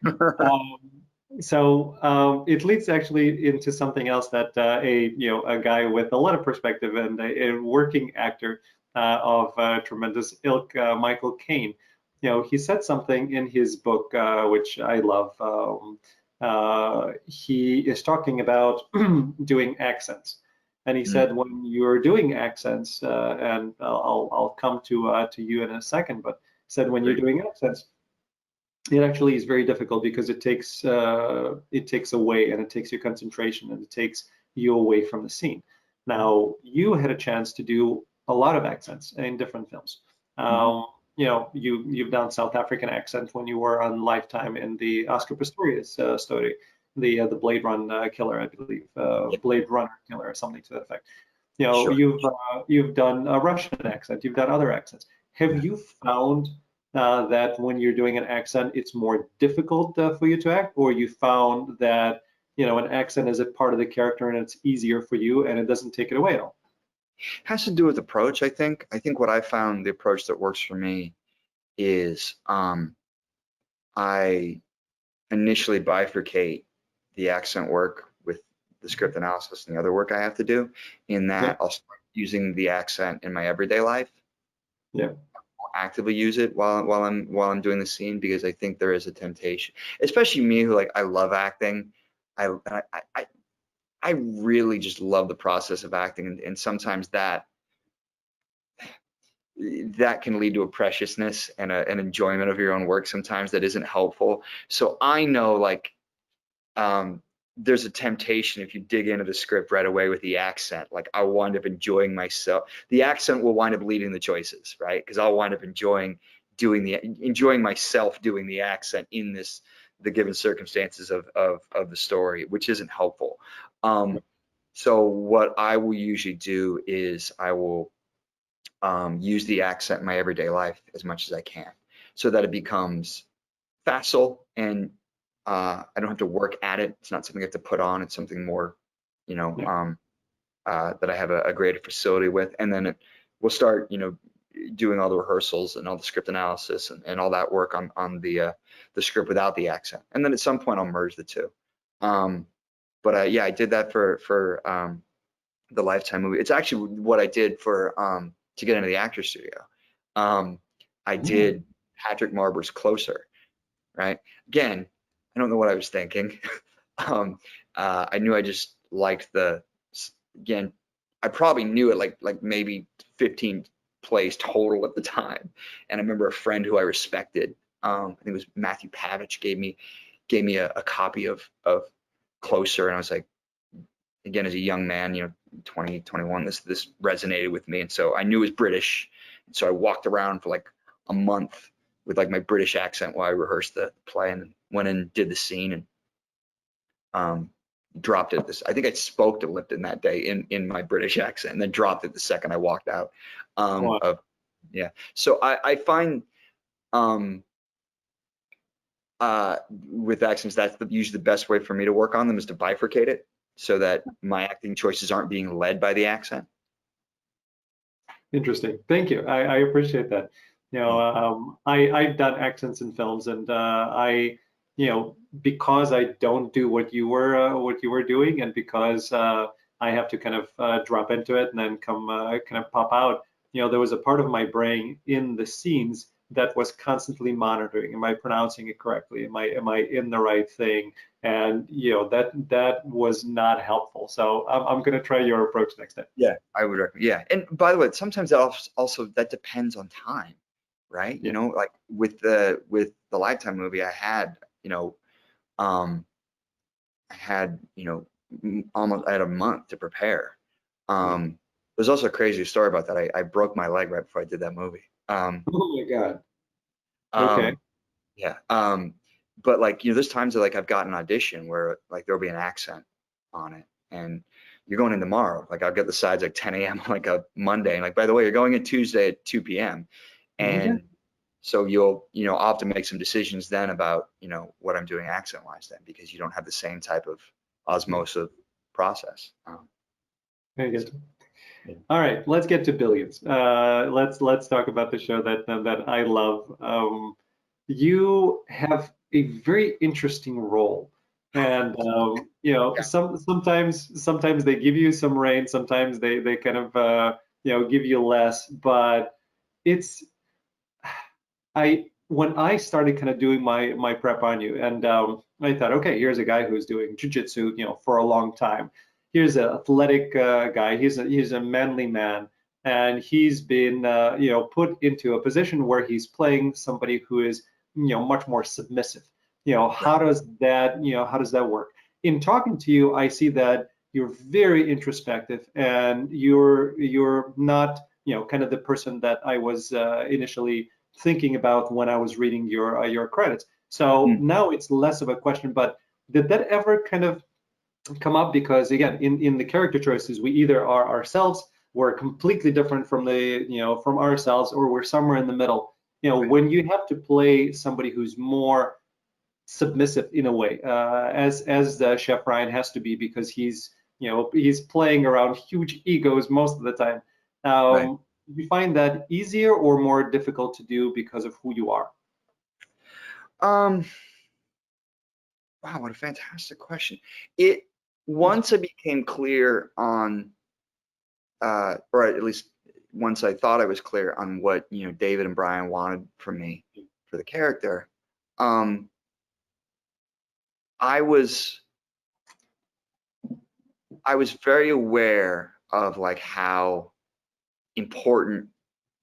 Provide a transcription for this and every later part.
Um, so it leads actually into something else that a guy with a lot of perspective and a working actor of tremendous ilk, Michael Caine, he said something in his book which I love. He is talking about doing accents, and he said when you're doing accents, and I'll come to you in a second, but said when you're doing accents, it actually is very difficult because it takes away, and it takes your concentration, and it takes you away from the scene. Now, you had a chance to do a lot of accents in different films. You've done South African accent when you were on Lifetime in the Oscar Pistorius story, the Blade Run killer, I believe, Blade Runner killer, or something to that effect. Sure. You've done a Russian accent, you've done other accents. Have you found that when you're doing an accent, it's more difficult for you to act, or you found that an accent is a part of the character and it's easier for you and it doesn't take it away at all? Has to do with approach, I think. I think what I found the approach that works for me is I initially bifurcate the accent work with the script analysis and the other work I have to do, in that I'll start using the accent in my everyday life. Yeah. I'll actively use it while I'm doing the scene, because I think there is a temptation, especially me who, like, I love acting. I really just love the process of acting, and sometimes that can lead to a preciousness and an enjoyment of your own work sometimes that isn't helpful. So I know, like, there's a temptation if you dig into the script right away with the accent. Like, I'll wind up enjoying myself. The accent will wind up leading the choices, right? Because I'll wind up enjoying myself doing the accent in the given circumstances of the story, which isn't helpful. So what I will usually do is I will use the accent in my everyday life as much as I can, so that it becomes facile, and I don't have to work at it. It's not something I have to put on. It's something more, that I have a greater facility with. And then we'll start, doing all the rehearsals and all the script analysis and all that work on the script without the accent. And then at some point I'll merge the two. But yeah, I did that for the Lifetime movie. It's actually what I did for to get into the actor studio. I did Patrick Marber's Closer, right? Again, I don't know what I was thinking. I knew I just liked again, I probably knew it like maybe 15 plays total at the time. And I remember a friend who I respected, I think it was Matthew Pavich, gave me a copy of Closer, and I was like, again, as a young man, 20, 21, this resonated with me. And so I knew it was British. And so I walked around for like a month with like my British accent while I rehearsed the play, and then went in and did the scene, and dropped it. I think I spoke to Lipton that day in my British accent, and then dropped it the second I walked out. Yeah. So I find with accents, that's usually the best way for me to work on them, is to bifurcate it, so that my acting choices aren't being led by the accent. Interesting. Thank you. I appreciate that. I've done accents in films, and because I don't do what you were doing, and because I have to kind of drop into it and then come kind of pop out, there was a part of my brain in the scenes that was constantly monitoring. Am I pronouncing it correctly? Am I in the right thing? And that was not helpful. So I'm going to try your approach next time. Yeah, I would recommend. Yeah, and by the way, sometimes that depends on time, right? Yeah. Like with the Lifetime movie, I had almost, I had a month to prepare. There's also a crazy story about that. I broke my leg right before I did that movie. Oh my God. Okay. Yeah. But like, there's times that like I've got an audition where like there'll be an accent on it, and you're going in tomorrow. Like I'll get the sides like 10 a.m. on like a Monday, and like, by the way, you're going in Tuesday at 2 p.m. And so I'll have to make some decisions then about, what I'm doing accent wise then, because you don't have the same type of osmosis process. Very good. All right, let's get to Billions. Let's talk about the show that I love. You have a very interesting role. And you know, Yeah. sometimes they give you some rein, sometimes they kind of you know, give you less. But it's when I started kind of doing my prep on you, and I thought, okay, here's a guy who's doing jiu-jitsu, you know, for a long time. Here's an athletic guy. He's a manly man, and he's been you know, put into a position where he's playing somebody who is, you know, much more submissive. You know, Right. how does that work? In talking to you, I see that you're very introspective, and you're not, you know, kind of the person that I was initially thinking about when I was reading your credits. So Mm. now it's less of a question, but did that ever kind of come up? Because again, in the character choices, we either are ourselves, we're completely different from the, you know, from ourselves, or we're somewhere in the middle. You know, Right. when you have to play somebody who's more submissive in a way, as Chef Ryan has to be, because he's, you know, he's playing around huge egos most of the time. Right. Do you find that easier or more difficult to do because of who you are? Um, wow, what a fantastic question. It once I became clear on or at least once I thought I was clear on what, you know, David and Brian wanted from me for the character, um, I was I was very aware of like how important,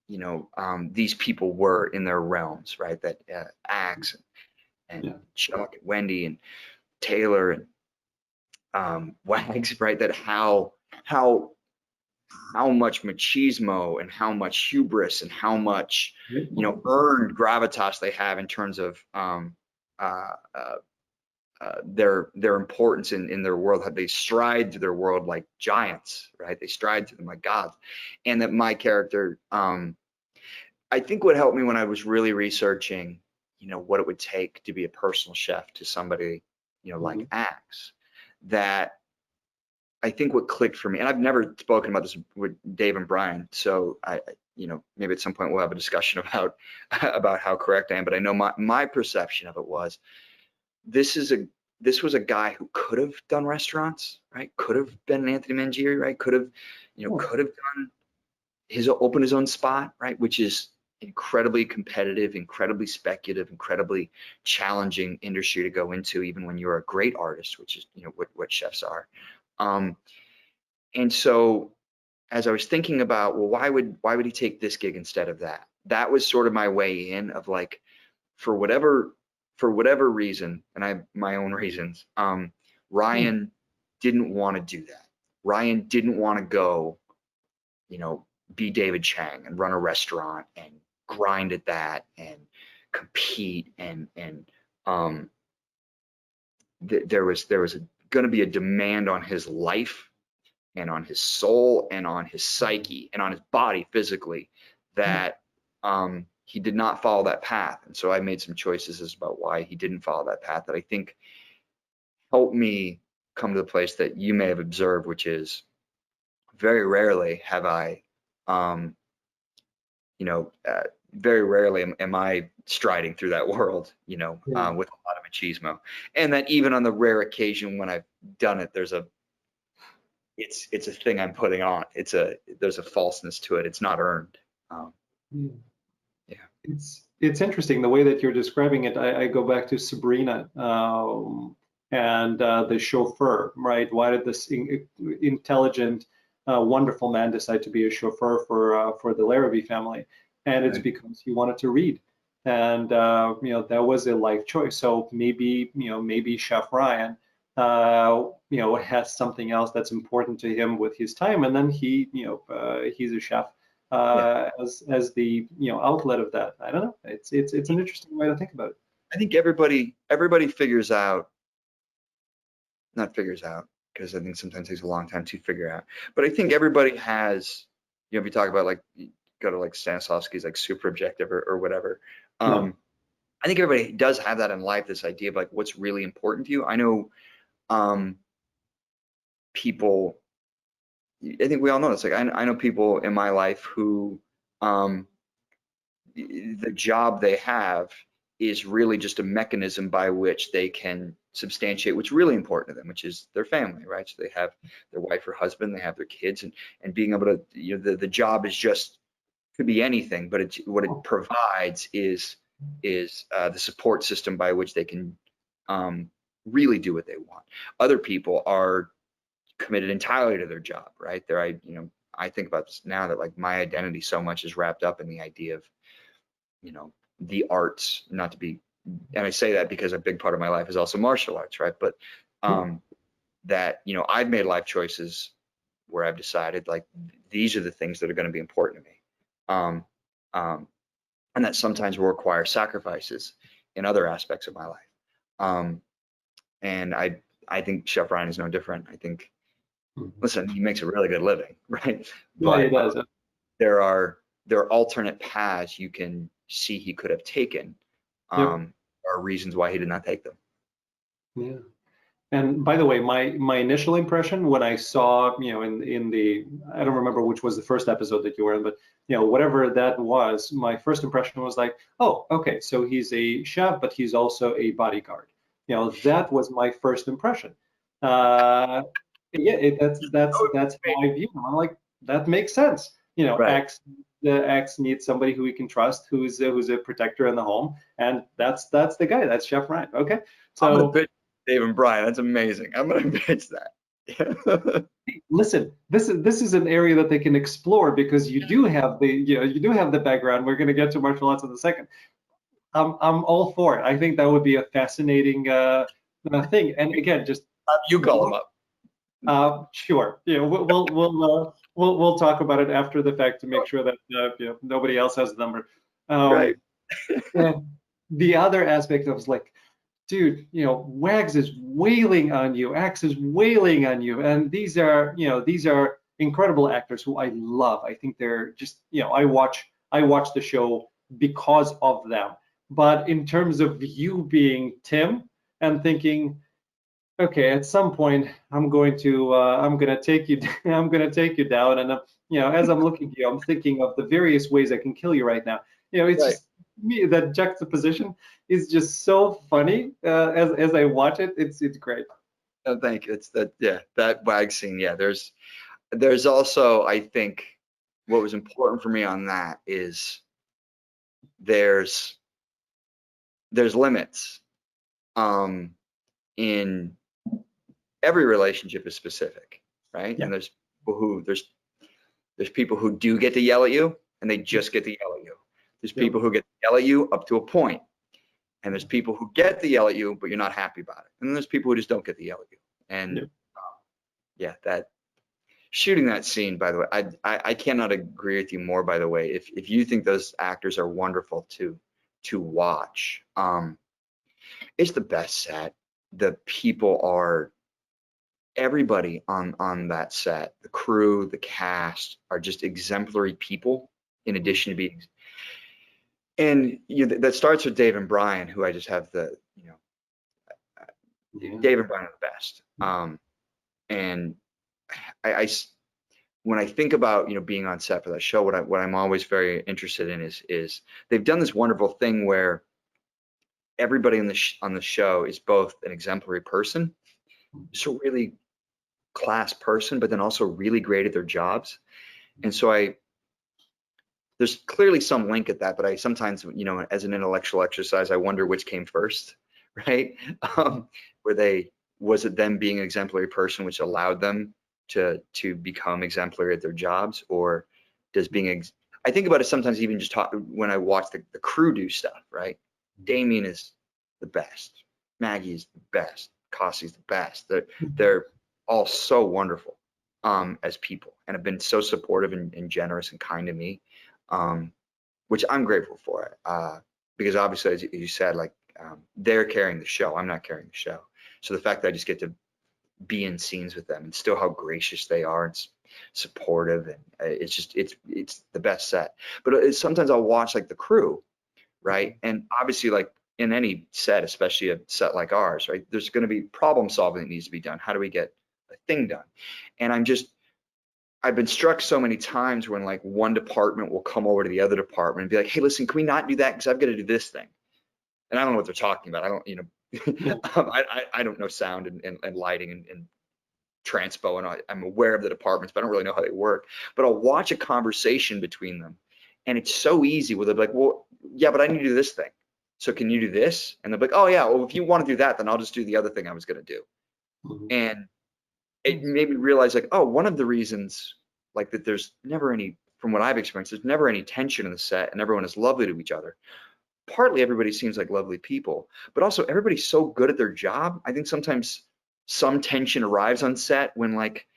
you know, these people were in their realms, right? That Axe and Yeah. Chuck and Wendy and Taylor and Wags, right? That how how much machismo and how much hubris and how much, you know, earned gravitas they have in terms of uh, uh, their importance in their world. How they stride through their world like giants, right? They stride through them like gods. And that my character, I think what helped me when I was really researching, you know, what it would take to be a personal chef to somebody, you know, like Mhm. Axe, that I think what clicked for me, and I've never spoken about this with Dave and Brian, so you know, maybe at some point we'll have a discussion about about how correct I am. But I know my perception of it was this is a this was a guy who could have done restaurants, right? Could have been an Anthony Mangieri, right? Could have, you know, Yeah. could have done opened his own spot, right? Which is incredibly competitive, incredibly speculative, incredibly challenging industry to go into, even when you're a great artist, which is, you know, what chefs are. Um, and so as I was thinking about, well, why would he take this gig instead of that? That was sort of my way in of like, for whatever reason, and I have my own reasons, Yeah. Ryan didn't want to do that. Ryan didn't want to go, you know, be David Chang and run a restaurant and grind at that and compete and um there was going to be a demand on his life and on his soul and on his psyche and on his body physically Yeah. that he did not follow that path. And so I made some choices as about why he didn't follow that path that I think helped me come to the place that you may have observed, which is very rarely have I, um, you know, very rarely am I striding through that world, you know, Yeah. with a lot of machismo. And that even on the rare occasion when I've done it, it's a thing I'm putting on. There's a falseness to it. It's not earned. Um, Yeah. yeah. It's interesting the way that you're describing it. I go back to Sabrina, and the chauffeur, right? Why did this intelligent, wonderful man decide to be a chauffeur for the Larrabee family? And it's Right. because he wanted to read, and you know, that was a life choice. So maybe, you know, maybe Chef Ryan, you know, has something else that's important to him with his time, and then he, you know, he's a chef Yeah. as the, you know, outlet of that. I don't know. It's an interesting way to think about it. I think everybody figures out, not figures out, because I think sometimes it takes a long time to figure out. But I think everybody has, you know, if you talk about like you go to like Stanislavski's like super objective or whatever. Yeah. I think everybody does have that in life, this idea of like what's really important to you. I know um, people, I think we all know this. Like I know people in my life who um, the job they have is really just a mechanism by which they can substantiate what's really important to them, which is their family, right? So they have their wife or husband, they have their kids, and being able to, you know, the job is just, could be anything, but what it provides is the support system by which they can really do what they want. Other people are committed entirely to their job, right? I think about this now, that like my identity so much is wrapped up in the idea of, you know, the arts, not to be, and I say that because a big part of my life is also martial arts, right? But that, you know, I've made life choices where I've decided like these are the things that are going to be important to me. And that sometimes will require sacrifices in other aspects of my life. And I think Chef Ryan is no different. I think, listen, he makes a really good living, right? Yeah, But he does. there are alternate paths you can see he could have taken. Yep. Are reasons why he did not take them. Yeah. And by the way, my initial impression when I saw, you know, in the, I don't remember which was the first episode that you were in, but you know, whatever that was, my first impression was like, oh, okay, so he's a chef, but he's also a bodyguard. You know, that was my first impression. Yeah, that's how I view him. I'm like, that makes sense. You know, Right. the X needs somebody who he can trust, who's a protector in the home, and that's the guy. That's Chef Ryan. Okay, I'm gonna so. pitch Dave and Brian. That's amazing. I'm gonna pitch that. Listen, this is an area that they can explore because you do have the, you know, you do have the background. We're going to get to martial arts in a second. I'm all for it. I think that would be a fascinating thing. And again, just You call them up. sure. You know, we'll talk about it after the fact to make sure that you know, nobody else has the number. Right. And the other aspect of like, dude, you know, Wags is wailing on you, Axe is wailing on you, and these are, you know, these are incredible actors who I love. I think they're just, you know, I watch the show because of them. But in terms of you being Tim and thinking, okay, at some point I'm gonna take you I'm gonna take you down, and you know, as I'm looking at you, I'm thinking of the various ways I can kill you right now. You know, it's Right. just me, that juxtaposition is just so funny as I watch it. It's great. No, thank you. It's that, yeah, that wag scene. Yeah, there's also, I think, what was important for me on that is there's limits. In every relationship is specific, right? Yeah. And there's people who do get to yell at you, and they just get to yell at you. There's Yep. people who get to yell at you up to a point, and there's people who get to yell at you, but you're not happy about it. And then there's people who just don't get to yell at you. And Yep. yeah, that shooting that scene, by the way, I cannot agree with you more. By the way, if you think those actors are wonderful to watch, it's the best set. The people are, everybody on that set, the crew, the cast, are just exemplary people. In addition to being, and you know, that starts with Dave and Brian, who I just have the, you know, Yeah. Dave and Brian are the best. And I when I think about, you know, being on set for that show, what I'm always very interested in is they've done this wonderful thing where everybody on the show is both an exemplary person, so really class person, but then also really great at their jobs. And so there's clearly some link at that, but I sometimes, you know, as an intellectual exercise, I wonder which came first, right? Was it them being an exemplary person, which allowed them to become exemplary at their jobs, or does I think about it sometimes, even just when I watch the crew do stuff, right? Damien is the best. Maggie is the best. Cossie's the best. They're all so wonderful as people, and have been so supportive and generous and kind to me, which I'm grateful for. Because obviously, as you said, like they're carrying the show. I'm not carrying the show. So the fact that I just get to be in scenes with them, and still how gracious they are and supportive, and it's the best set. But sometimes I'll watch like the crew, right? And obviously, like in any set, especially a set like ours, right, there's going to be problem solving that needs to be done. How do we get a thing done? And I've been struck so many times when like one department will come over to the other department and be like, hey, listen, can we not do that because I've got to do this thing? and I don't know what they're talking about. I don't, Yeah. I don't know sound and lighting and transpo, and I'm aware of the departments, but I don't really know how they work. But I'll watch a conversation between them, and it's so easy where they're like, well, yeah, but I need to do this thing. So can you do this? And they're like, oh yeah, well, if you want to do that, then I'll just do the other thing I was going to do. Mhm. And it made me realize, like, oh, one of the reasons, like, that there's never any, from what I've experienced, there's never any tension in the set, and everyone is lovely to each other. Partly everybody seems like lovely people, but also everybody's so good at their job. I think sometimes some tension arrives on set when, like,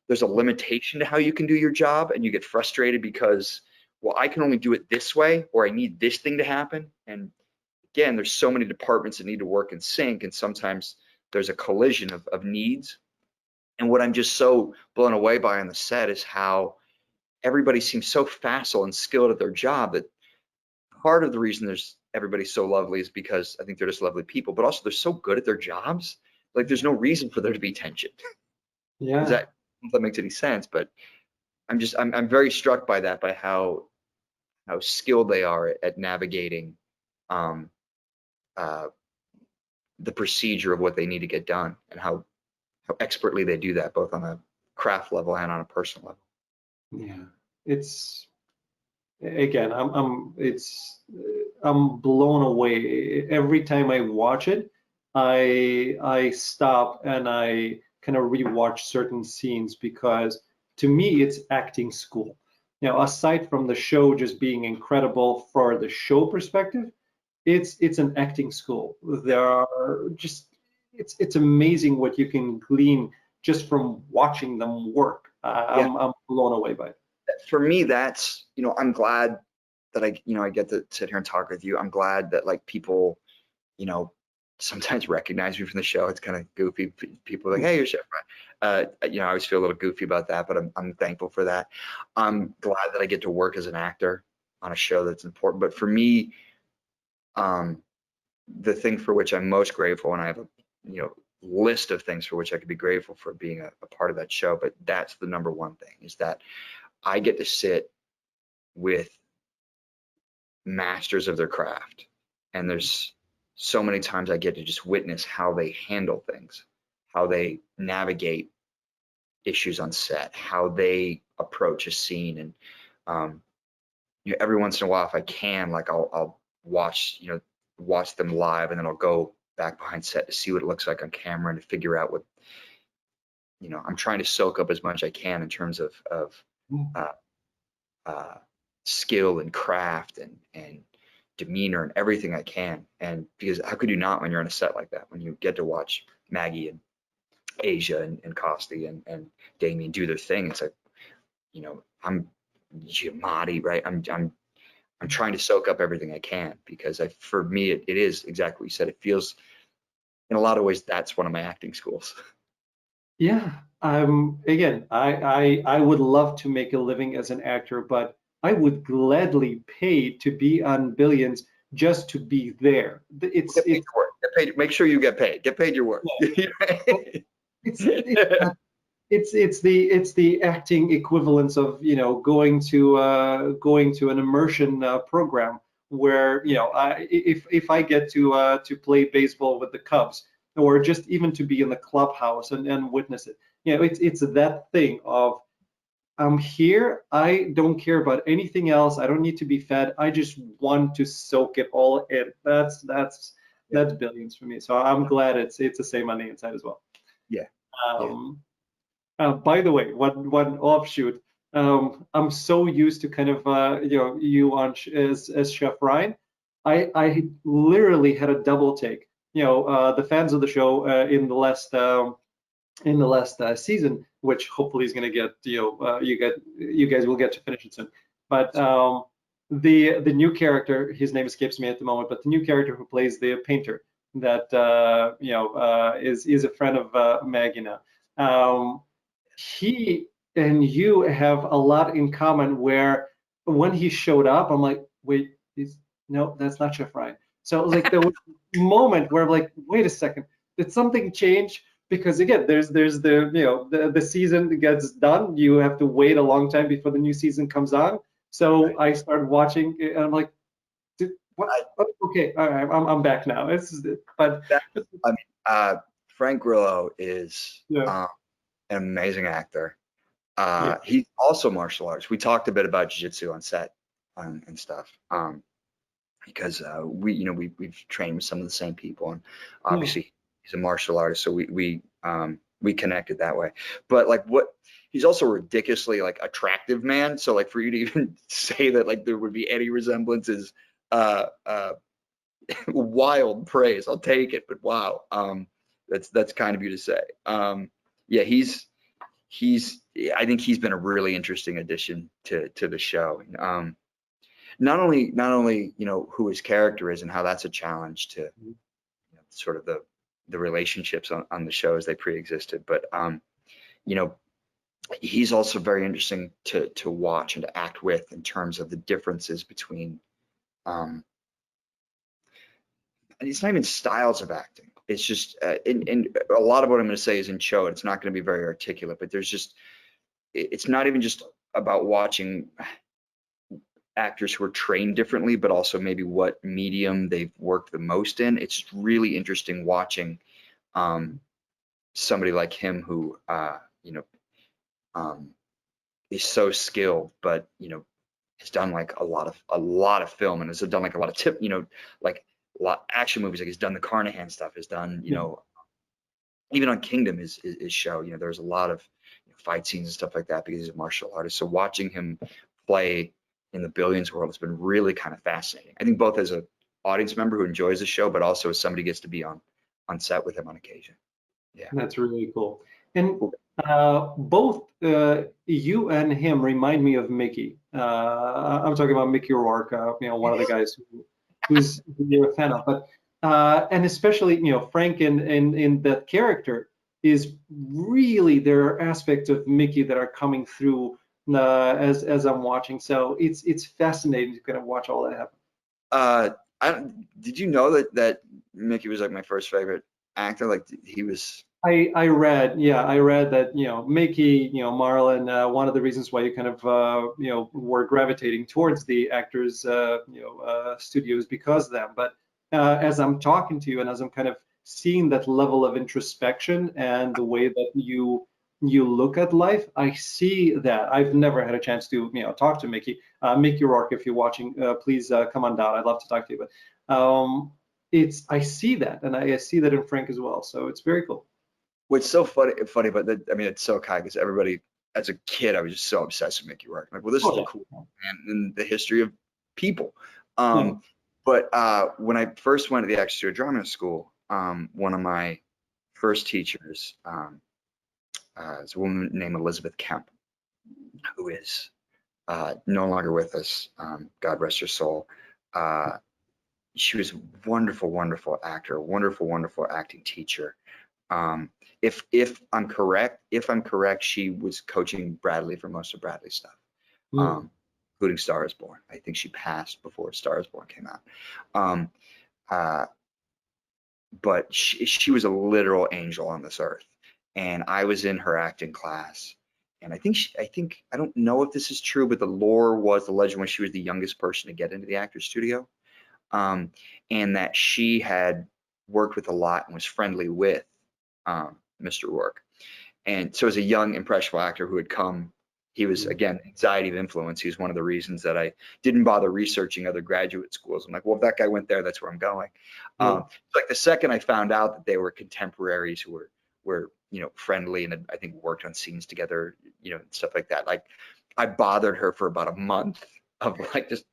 there's a limitation to how you can do your job, and you get frustrated because, well, I can only do it this way, or I need this thing to happen. And again, there's so many departments that need to work in sync, and sometimes there's a collision of needs. And what I'm just so blown away by on the set is how everybody seems so facile and skilled at their job, that part of the reason there's everybody's so lovely is because I think they're just lovely people, but also they're so good at their jobs. Like, there's no reason for there to be tension. Yeah. Is that, if that makes any sense? But I'm very struck by that, by how skilled they are at navigating um, uh, the procedure of what they need to get done, and how expertly they do that, both on a craft level and on a personal level. Yeah. It's again, I'm blown away every time I watch it. I stop and I kind of rewatch certain scenes, because to me it's acting school. Now, aside from the show just being incredible for the show perspective, it's an acting school. There are just it's amazing what you can glean just from watching them work. Yeah. I'm blown away by it. For me, that's, I'm glad that I get to sit here and talk with you. I'm glad that, like, people, sometimes recognize me from the show. It's kind of goofy. People are like, hey, you're Chef Brian. I always feel a little goofy about that, but I'm thankful for that. I'm glad that I get to work as an actor on a show that's important. But for me, the thing for which I'm most grateful, and I have a, list of things for which I could be grateful for being a part of that show, but that's the number one thing, is that I get to sit with masters of their craft. And there's so many times I get to just witness how they handle things, how they navigate issues on set, how they approach a scene. And every once in a while, if I can, like, I'll watch them live, and then I'll go back behind set to see what it looks like on camera, and to figure out what, I'm trying to soak up as much as I can in terms of skill and craft and demeanor and everything I can. And because how could you not when you're on a set like that, when you get to watch Maggie and Asia and Costi and Damien do their thing? It's like, I'm Giamatti, right? I'm trying to soak up everything I can, because for me, it is exactly what you said. It feels, in a lot of ways, that's one of my acting schools. Yeah. Again, I would love to make a living as an actor, but I would gladly pay to be on Billions just to be there. It's Get paid your work. Get paid. Make sure you get paid. Get paid your work. it's it's the acting equivalence of going to an immersion program where if I get to play baseball with the Cubs, or just even to be in the clubhouse and witness it. It's that thing of, I'm here, I don't care about anything else, I don't need to be fed, I just want to soak it all in. That's Billions for me. So I'm glad it's the same on the inside as well. Yeah. By the way, one offshoot, I'm so used to kind of you on as Chef Ryan. I literally had a double take. The fans of the show in the last season, which hopefully is going to get you guys will get to finish it soon. But the new character, his name escapes me at the moment, but the new character who plays the painter that is a friend of Maggie now. He and you have a lot in common, where when he showed up, I'm like, wait, no, that's not Chef Ryan. So it was like, there was a moment where I'm like, wait a second, did something change? Because again, there's the season gets done, you have to wait a long time before the new season comes on. So I started watching, and I'm like, What? Okay, all right, I'm back now. But I mean, Frank Grillo is yeah, an amazing actor. yeah, He's also martial arts. We talked a bit about jiu-jitsu on set and stuff. Because we've trained with some of the same people, and yeah. obviously he's a martial artist, so we connected that way. But like he's also a ridiculously like attractive man. So like for you to even say that like there would be any resemblance is uh, uh, wild praise. I'll take it, but wow, that's kind of you to say. Yeah, he's I think he's been a really interesting addition to the show. Not only who his character is and how that's a challenge to sort of the relationships on the show as they pre-existed, but he's also very interesting to watch and to act with in terms of the differences between and it's not even styles of acting. It's just and a lot of what I'm going to say is in show. It's not going to be very articulate, but it's not even just about watching actors who are trained differently, but also maybe what medium they've worked the most in. It's just really interesting watching somebody like him who is so skilled, but has done like a lot of film and has done like a lot of like a lot action movies. Like he's done the Carnahan stuff. Has done even on Kingdom is show. There's a lot of fight scenes and stuff like that because he's a martial artist. So watching him play in the Billions world has been really kind of fascinating. I think both as an audience member who enjoys the show, but also as somebody who gets to be on set with him on occasion. Yeah. That's really cool. And Cool. both you and him remind me of Mickey. I'm talking about Mickey Rourke, one of the guys who's you're a fan of. But and especially, Frank in that character is really, there are aspects of Mickey that are coming through as I'm watching. So it's fascinating to kind of watch all that happen. Did you know that Mickey was like my first favorite actor? Like he was. I read that, Mickey, Marlon, one of the reasons why you kind of, were gravitating towards the actors, studios because of them. But as I'm talking to you and as I'm kind of seeing that level of introspection and the way that you look at life, I see that. I've never had a chance to, talk to Mickey. Mickey Rourke, if you're watching, please come on down. I'd love to talk to you. But I see that, and I see that in Frank as well. So it's very cool. What's so funny, but I mean, it's so kind because everybody, as a kid, I was just so obsessed with Mickey Rourke. Like, well, this is the cool man in the history of people. Yeah. But when I first went to the Actors Studio Drama School, one of my first teachers is a woman named Elizabeth Kemp, who is no longer with us. God rest her soul. She was a wonderful, wonderful actor, wonderful, wonderful acting teacher. If I'm correct, she was coaching Bradley for most of Bradley's stuff, including Star is Born. I think she passed before Star is Born came out. But she was a literal angel on this earth, and I was in her acting class, and I don't know if this is true, but the legend was she was the youngest person to get into the Actors Studio, and that she had worked with a lot and was friendly with Mr. Rourke. And so as a young impressionable actor who had come, he was, again, anxiety of influence. He was one of the reasons that I didn't bother researching other graduate schools. I'm like, well, if that guy went there, that's where I'm going. Like the second I found out that they were contemporaries who were friendly and I think worked on scenes together, and stuff like that. Like I bothered her for about a month of like just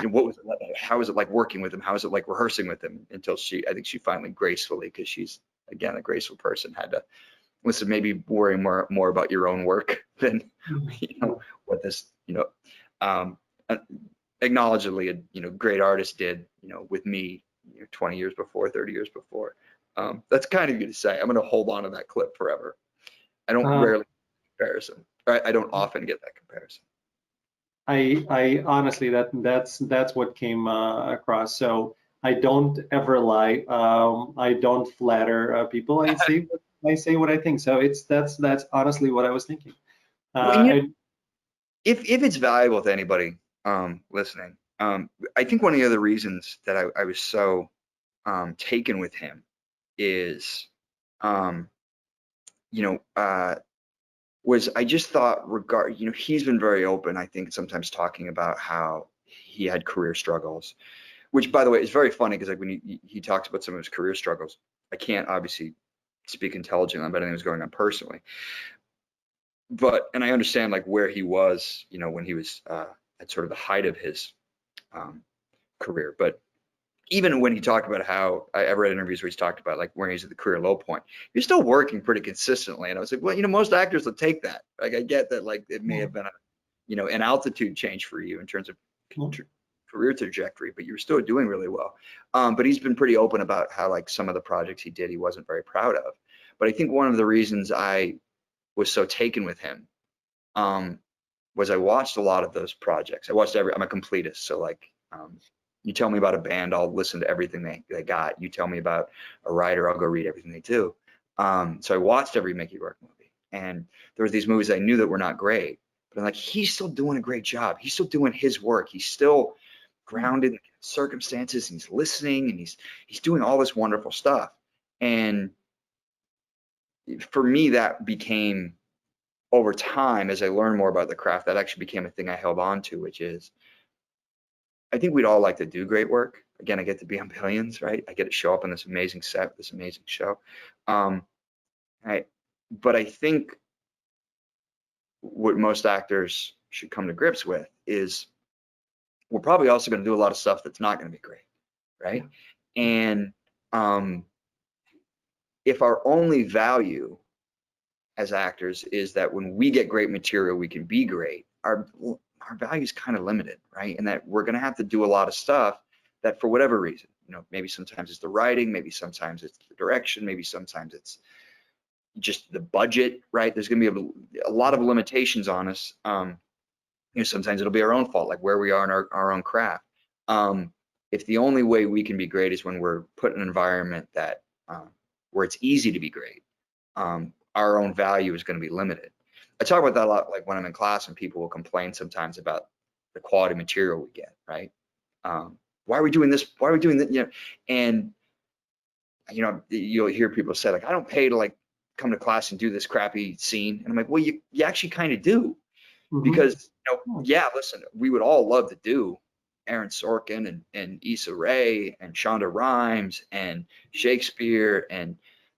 what was it like? How was it like working with him? How was it like rehearsing with him? Until I think she finally gracefully, because she's again a graceful person, had to listen. Maybe worry more about your own work than what this acknowledgedly a great artist did with me 20 years before, 30 years before. That's kind of good to say. I'm going to hold on to that clip forever. I don't rarely get comparison. I don't often get that comparison. I honestly, that's what came across. So I don't ever lie. I don't flatter people. I say what I think. So that's honestly what I was thinking. Well, if it's valuable to anybody listening, I think one of the other reasons that I was so taken with him is, you know, was I just thought you know, he's been very open, I think, sometimes talking about how he had career struggles, which, by the way, is very funny because like when he talks about some of his career struggles, I can't obviously speak intelligently about anything that was going on personally, but, and I understand like where he was, you know, when he was at sort of the height of his career, but even when he talked about how I've read interviews where he's talked about like when he's at the career low point, you're still working pretty consistently. And I was like, well, you know, most actors will take that. Like I get that, like it may have been a, you know, an altitude change for you in terms of career trajectory, but you're still doing really well. But he's been pretty open about how like some of the projects he did, he wasn't very proud of. But I think one of the reasons I was so taken with him was I watched a lot of those projects. I'm a completist. So like, you tell me about a band, I'll listen to everything they got. You tell me about a writer, I'll go read everything they do. So I watched every Mickey Rourke movie, and there were these movies I knew that were not great, but I'm like, he's still doing a great job. He's still doing his work. He's still grounded in circumstances, and he's listening, and he's doing all this wonderful stuff. And for me, that became, over time, as I learned more about the craft, that actually became a thing I held on to, which is, I think we'd all like to do great work. Again, I get to be on Billions, right? I get to show up on this amazing set, this amazing show. But I think what most actors should come to grips with is we're probably also going to do a lot of stuff that's not going to be great, right? And if our only value as actors is that when we get great material, we can be great, our value is kind of limited, right? And that we're going to have to do a lot of stuff that, for whatever reason, you know, maybe sometimes it's the writing, maybe sometimes it's the direction, maybe sometimes it's just the budget, right? There's going to be a lot of limitations on us. You know, sometimes it'll be our own fault, like where we are in our own craft. If the only way we can be great is when we're put in an environment that where it's easy to be great, our own value is going to be limited. I talk about that a lot, like when I'm in class and people will complain sometimes about the quality material we get, right? Why are we doing this? Why are we doing that? You know, and you know, you'll hear people say like, I don't pay to like come to class and do this crappy scene. And I'm like, well, you actually kind of do, because, you know, yeah, listen, we would all love to do Aaron Sorkin and Issa Rae and Shonda Rhimes and Shakespeare, and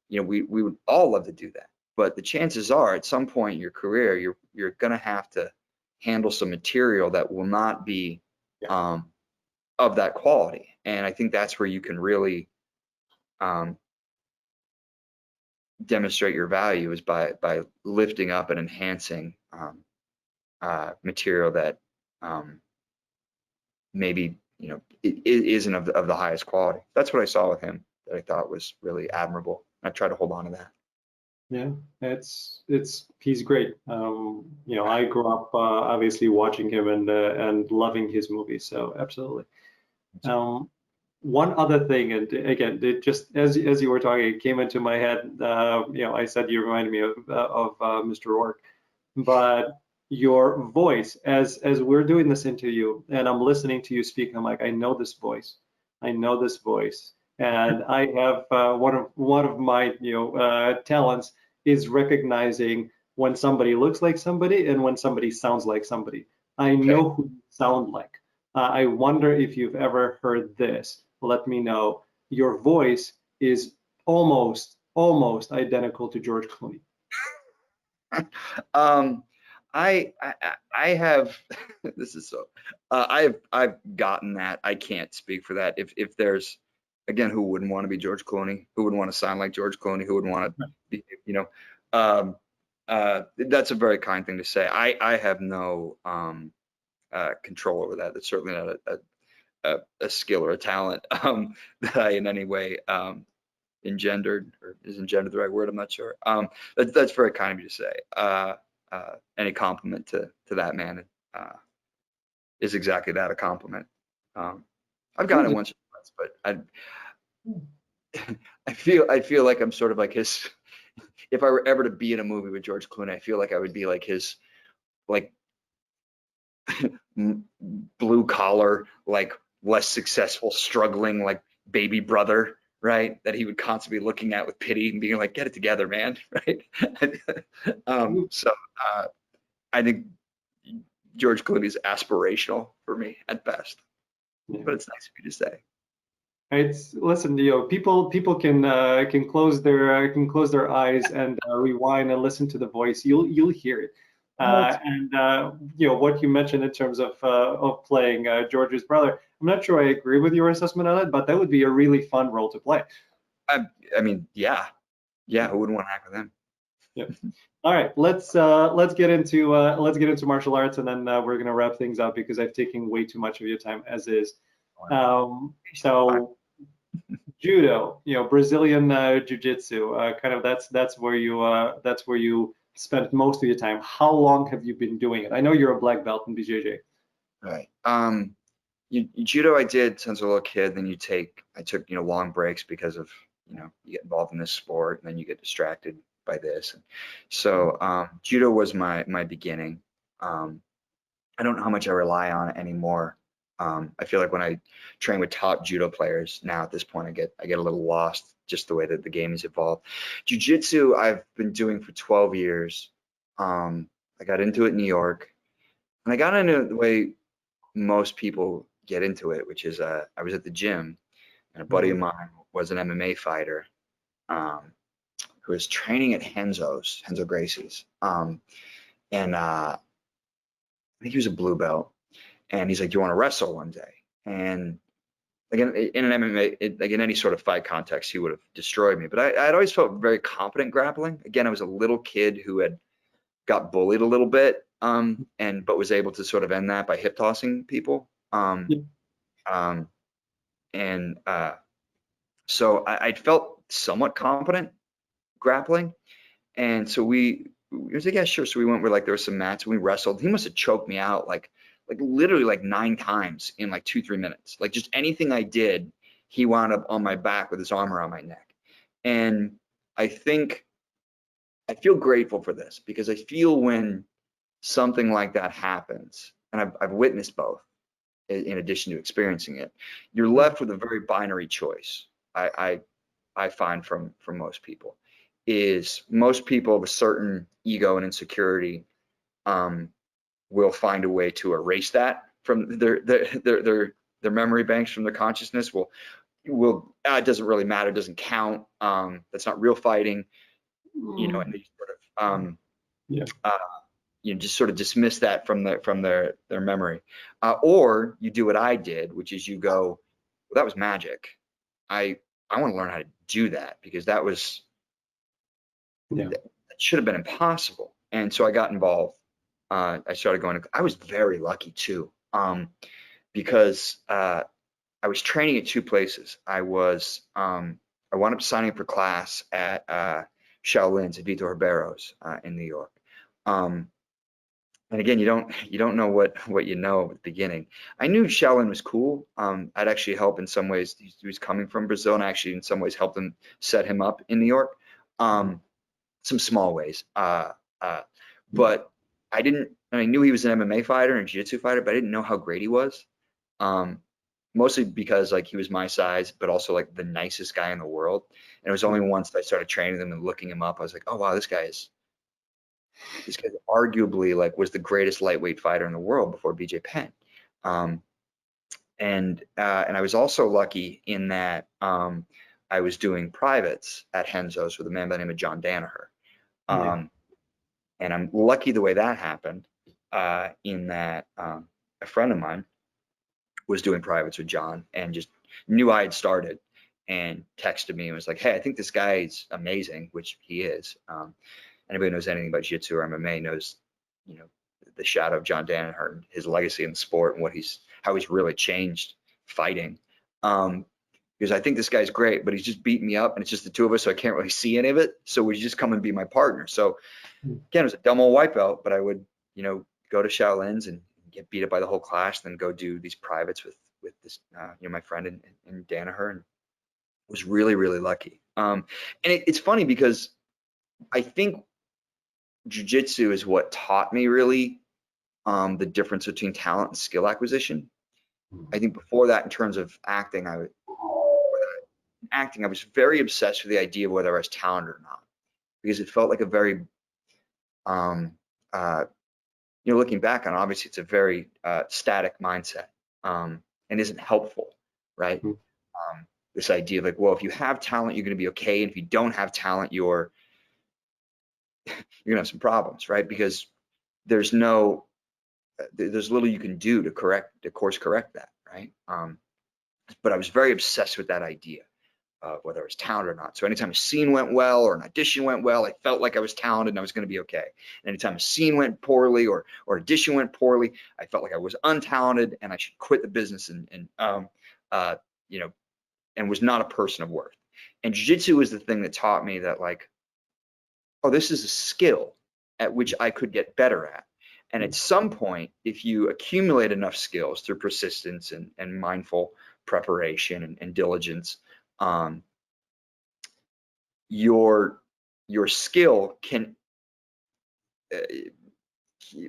you know, we would all love to do that. But the chances are, at some point in your career, you're going to have to handle some material that will not be of that quality. And I think that's where you can really demonstrate your value, is by lifting up and enhancing material that maybe, you know, it isn't of the highest quality. That's what I saw with him that I thought was really admirable. I try to hold on to that. Yeah, he's great. You know, I grew up obviously watching him and loving his movies. So absolutely. One other thing, and again, it just as you were talking, it came into my head. You know, I said you reminded me of Mr. Rourke, but your voice, as we're doing this interview, and I'm listening to you speak, I'm like, I know this voice, I know this voice. And I have one of my talents is recognizing when somebody looks like somebody and when somebody sounds like somebody. I know who you sound like. I wonder if you've ever heard this. Let me know. Your voice is almost identical to George Clooney. I have this is so I've gotten that. I can't speak for that. If there's, again, who wouldn't want to be George Clooney? Who wouldn't want to sound like George Clooney? Who wouldn't want to be, you know? That's a very kind thing to say. I have no control over that. That's certainly not a skill or a talent that I in any way engendered, or is engendered the right word? I'm not sure. That's very kind of you to say. Any compliment to that man is exactly that, a compliment. I've gotten it once or twice, but I feel like I'm sort of like his. If I were ever to be in a movie with George Clooney, I feel like I would be like his, like blue collar, like less successful, struggling, like baby brother, right? That he would constantly be looking at with pity and being like, get it together, man, right? So I think George Clooney is aspirational for me at best, Yeah. but it's nice of you to say. It's listen, people can close their eyes and rewind and listen to the voice. You'll hear it. And what you mentioned in terms of playing George's brother, I'm not sure I agree with your assessment on it, but that would be a really fun role to play. I mean, yeah, who wouldn't want to act with him? Yeah. All right, let's get into martial arts, and then we're gonna wrap things up because I've taken way too much of your time as is. So judo, Brazilian jiu-jitsu, kind of that's where you spent most of your time. How long have you been doing it? I know you're a black belt in BJJ. Right. Judo I did since a little kid. Then I took long breaks because of you get involved in this sport and then you get distracted by this. So judo was my beginning. I don't know how much I rely on it anymore. I feel like when I train with top judo players now at this point, I get a little lost just the way that the game has evolved. Jiu-jitsu I've been doing for 12 years. I got into it in New York, and I got into it the way most people get into it, which is I was at the gym, and a buddy of mine was an MMA fighter who was training at Renzo Gracie's, and I think he was a blue belt. And he's like, "Do you want to wrestle one day?" And again, in an MMA, like in any sort of fight context, he would have destroyed me. But I'd always felt very competent grappling. Again, I was a little kid who had got bullied a little bit, but was able to sort of end that by hip tossing people. And so I'd felt somewhat competent grappling. And so we was like, yeah, sure. So we went where like there were some mats and we wrestled. He must have choked me out like literally like 9 times in like 2-3 minutes. Like just anything I did, he wound up on my back with his arm around my neck. And I think I feel grateful for this because I feel when something like that happens, and I've witnessed both in addition to experiencing it, you're left with a very binary choice. I find from most people is most people of a certain ego and insecurity will find a way to erase that from their memory banks, from their consciousness. It doesn't really matter, it doesn't count. That's not real fighting, and they sort of just sort of dismiss that from their memory. Or you do what I did, which is you go, well, that was magic. I want to learn how to do that because that should have been impossible. And so I got involved. I started going. I was very lucky too, because I was training at 2 places. I wound up signing up for class at Shaolin's at Vito Ribero's in New York. And again, you don't know what you know at the beginning. I knew Shaolin was cool. I'd actually help in some ways. He was coming from Brazil, and actually in some ways helped him set him up in New York. Some small ways. But I didn't. I knew he was an MMA fighter and a jiu-jitsu fighter, but I didn't know how great he was. Mostly because like he was my size, but also like the nicest guy in the world. And it was only once that I started training him and looking him up, I was like, oh wow, this guy arguably like was the greatest lightweight fighter in the world before BJ Penn. And I was also lucky in that I was doing privates at Renzo's with a man by the name of John Danaher. And I'm lucky the way that happened, in that a friend of mine was doing privates with John and just knew I had started and texted me and was like, hey, I think this guy's amazing, which he is. Anybody who knows anything about jiu-jitsu or MMA knows, the shadow of John Danaher, his legacy in the sport, and how he's really changed fighting. Because I think this guy's great, but he's just beating me up, and it's just the 2 of us, so I can't really see any of it. So would you just come and be my partner? So again, it was a dumb old wipeout, but I would, go to Shaolin's and get beat up by the whole class, then go do these privates with this, my friend in Danaher, and was really, really lucky. And it's funny because I think jiu-jitsu is what taught me really the difference between talent and skill acquisition. I think before that, in terms of acting, I was very obsessed with the idea of whether I was talented or not, because it felt like a very, looking back on, obviously it's a very static mindset, and isn't helpful, right? This idea of like, well, if you have talent, you're going to be okay, and if you don't have talent, you're gonna have some problems, right? Because there's little you can do to course correct that, right? But I was very obsessed with that idea of whether I was talented or not. So anytime a scene went well or an audition went well, I felt like I was talented and I was going to be okay. And anytime a scene went poorly or audition went poorly, I felt like I was untalented and I should quit the business and was not a person of worth. And jiu-jitsu was the thing that taught me that, like, oh, this is a skill at which I could get better at. And at some point, if you accumulate enough skills through persistence and mindful preparation and diligence, your skill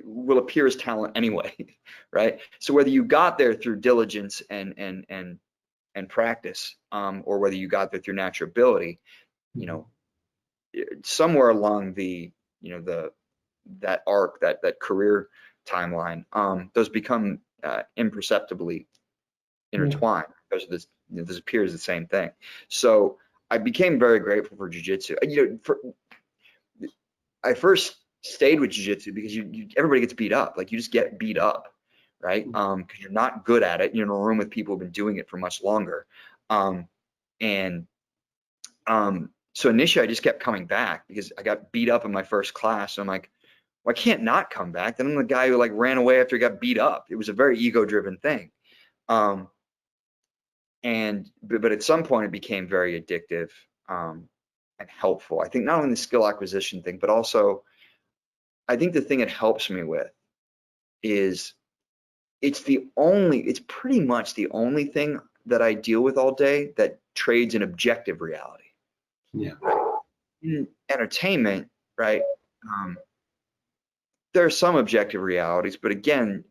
will appear as talent anyway, right? So whether you got there through diligence and practice, or whether you got there through natural ability, somewhere along that arc, that career timeline, those become imperceptibly intertwined. This appears the same thing. So I became very grateful for jiu-jitsu. I first stayed with jiu-jitsu because everybody gets beat up. Like, you just get beat up, right? Because you're not good at it. You're in a room with people who've been doing it for much longer. So initially I just kept coming back because I got beat up in my first class. So I'm like, well, I can't not come back. Then I'm the guy who like ran away after he got beat up. It was a very ego-driven thing. But at some point it became very addictive and helpful. I think not only the skill acquisition thing, but also I think the thing it helps me with is it's pretty much the only thing that I deal with all day that trades in objective reality. Yeah. In entertainment, right? There are some objective realities, but again,